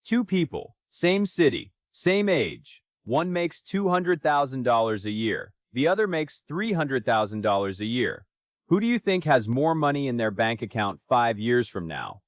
Two people, same city, same age. One makes $200,000 a year. The other makes $300,000 a year. Who do you think has more money in their bank account 5 years from now?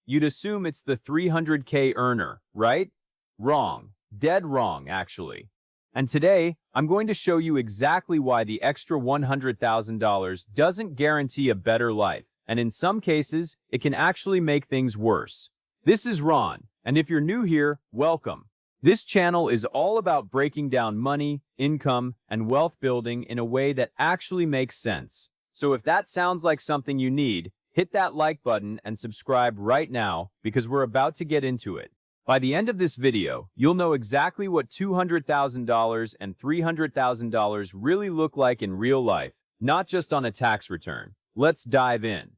You'd assume it's the 300K earner, right? Wrong. Dead wrong, actually. And today, I'm going to show you exactly why the extra $100,000 doesn't guarantee a better life, and in some cases, it can actually make things worse. This is Ron, and if you're new here, welcome. This channel is all about breaking down money, income, and wealth building in a way that actually makes sense. So if that sounds like something you need, hit that like button and subscribe right now because we're about to get into it. By the end of this video, you'll know exactly what $200,000 and $300,000 really look like in real life, not just on a tax return. Let's dive in.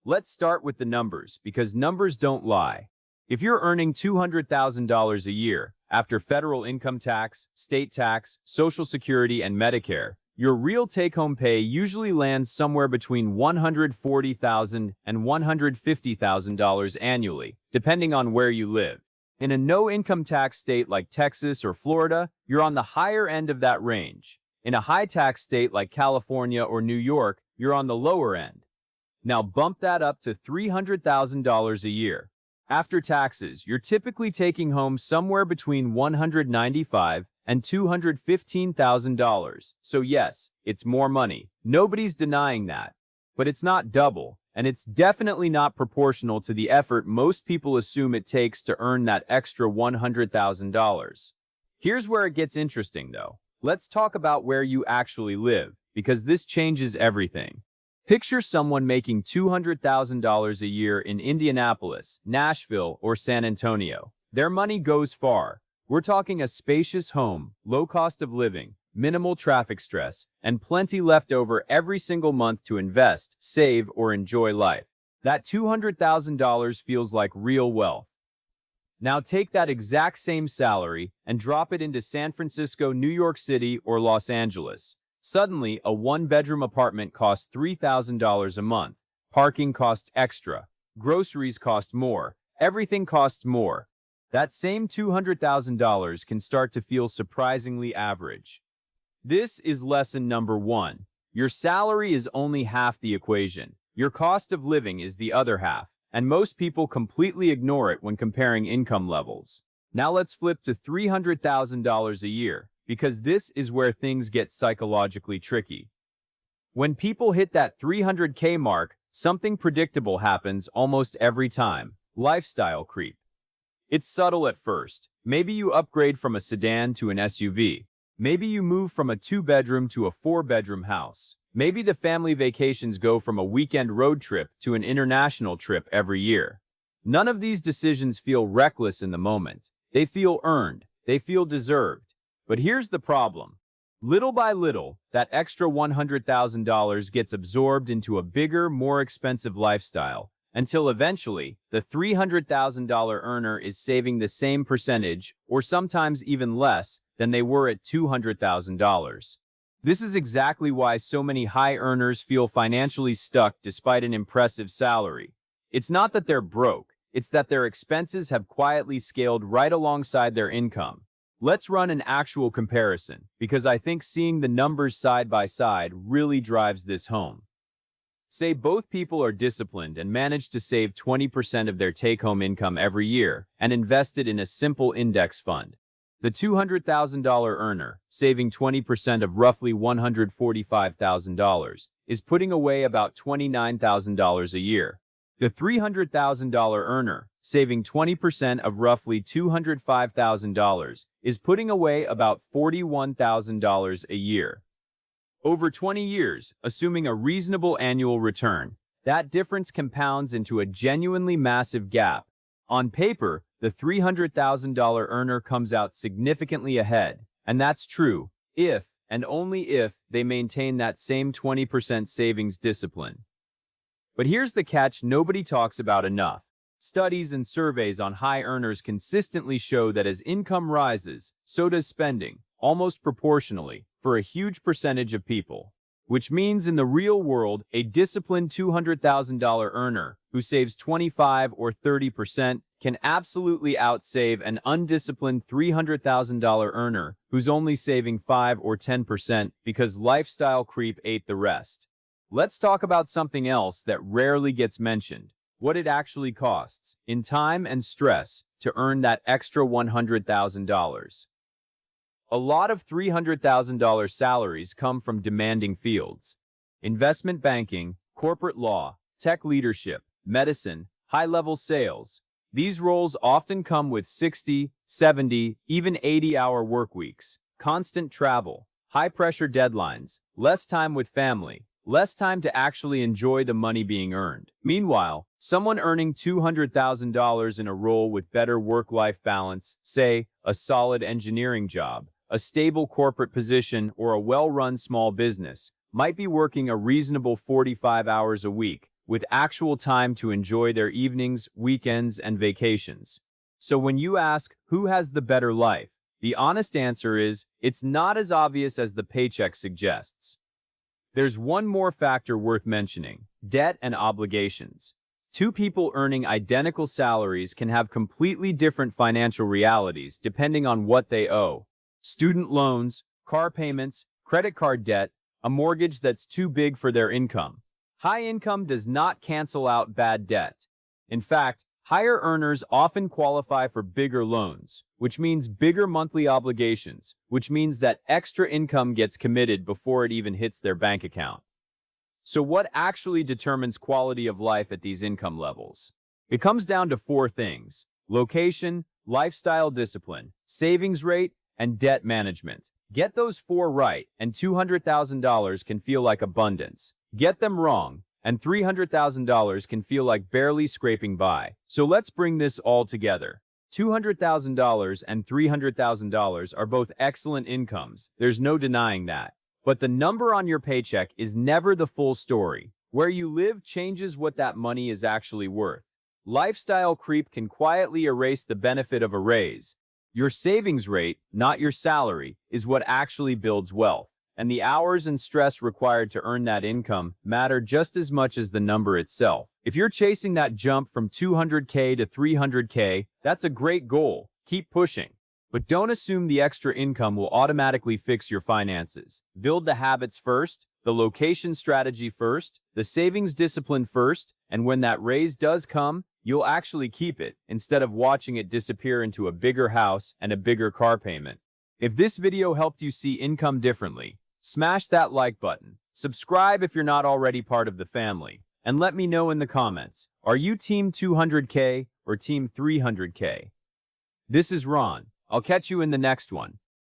Let's start with the numbers, because numbers don't lie. If you're earning $200,000 a year, after federal income tax, state tax, Social Security, and Medicare, your real take-home pay usually lands somewhere between $140,000 and $150,000 annually, depending on where you live. In a no-income tax state like Texas or Florida, you're on the higher end of that range. In a high-tax state like California or New York, you're on the lower end. Now bump that up to $300,000 a year. After taxes, you're typically taking home somewhere between $195,000 and $215,000. So yes, it's more money. Nobody's denying that. But it's not double, and it's definitely not proportional to the effort most people assume it takes to earn that extra $100,000. Here's where it gets interesting, though. Let's talk about where you actually live, because this changes everything. Picture someone making $200,000 a year in Indianapolis, Nashville, or San Antonio. Their money goes far. We're talking a spacious home, low cost of living, minimal traffic stress, and plenty left over every single month to invest, save, or enjoy life. That $200,000 feels like real wealth. Now take that exact same salary and drop it into San Francisco, New York City, or Los Angeles. Suddenly, a one-bedroom apartment costs $3,000 a month. Parking costs extra. Groceries cost more. Everything costs more. That same $200,000 can start to feel surprisingly average. This is lesson number 1. Your salary is only half the equation. Your cost of living is the other half, and most people completely ignore it when comparing income levels. Now let's flip to $300,000 a year, because this is where things get psychologically tricky. When people hit that 300K mark, something predictable happens almost every time: lifestyle creep. It's subtle at first. Maybe you upgrade from a sedan to an SUV. Maybe you move from a 2-bedroom to a 4-bedroom house. Maybe the family vacations go from a weekend road trip to an international trip every year. None of these decisions feel reckless in the moment. They feel earned. They feel deserved. But here's the problem. Little by little, that extra $100,000 gets absorbed into a bigger, more expensive lifestyle, until eventually, the $300,000 earner is saving the same percentage, or sometimes even less, than they were at $200,000. This is exactly why so many high earners feel financially stuck despite an impressive salary. It's not that they're broke, it's that their expenses have quietly scaled right alongside their income. Let's run an actual comparison, because I think seeing the numbers side by side really drives this home. Say both people are disciplined and manage to save 20% of their take-home income every year and invest it in a simple index fund. The $200,000 earner, saving 20% of roughly $145,000, is putting away about $29,000 a year. The $300,000 earner, saving 20% of roughly $205,000, is putting away about $41,000 a year. Over 20 years, assuming a reasonable annual return, that difference compounds into a genuinely massive gap. On paper, the $300,000 earner comes out significantly ahead, and that's true if, and only if, they maintain that same 20% savings discipline. But here's the catch nobody talks about enough. Studies and surveys on high earners consistently show that as income rises, so does spending, almost proportionally, for a huge percentage of people. Which means in the real world, a disciplined $200,000 earner who saves 25 or 30% can absolutely outsave an undisciplined $300,000 earner who's only saving 5 or 10% because lifestyle creep ate the rest. Let's talk about something else that rarely gets mentioned: what it actually costs in time and stress to earn that extra $100,000. A lot of $300,000 salaries come from demanding fields: investment banking, corporate law, tech leadership, medicine, high-level sales. These roles often come with 60, 70, even 80-hour work weeks, constant travel, high-pressure deadlines, less time with family, less time to actually enjoy the money being earned. Meanwhile, someone earning $200,000 in a role with better work-life balance, say, a solid engineering job, a stable corporate position, or a well-run small business, might be working a reasonable 45 hours a week, with actual time to enjoy their evenings, weekends, and vacations. So when you ask, who has the better life, the honest answer is, it's not as obvious as the paycheck suggests. There's one more factor worth mentioning: debt and obligations. Two people earning identical salaries can have completely different financial realities depending on what they owe. Student loans, car payments, credit card debt, a mortgage that's too big for their income. High income does not cancel out bad debt. In fact, higher earners often qualify for bigger loans, which means bigger monthly obligations, which means that extra income gets committed before it even hits their bank account. So what actually determines quality of life at these income levels? It comes down to four things: location, lifestyle discipline, savings rate, and debt management. Get those four right, and $200,000 can feel like abundance. Get them wrong, and $300,000 can feel like barely scraping by. So let's bring this all together. $200,000 and $300,000 are both excellent incomes. There's no denying that. But the number on your paycheck is never the full story. Where you live changes what that money is actually worth. Lifestyle creep can quietly erase the benefit of a raise. Your savings rate, not your salary, is what actually builds wealth. And the hours and stress required to earn that income matter just as much as the number itself. If you're chasing that jump from 200K to 300K, that's a great goal. Keep pushing. But don't assume the extra income will automatically fix your finances. Build the habits first, the location strategy first, the savings discipline first, and when that raise does come, you'll actually keep it instead of watching it disappear into a bigger house and a bigger car payment. If this video helped you see income differently, smash that like button, subscribe if you're not already part of the family, and let me know in the comments, are you team 200K or team 300K? This is Ron. I'll catch you in the next one.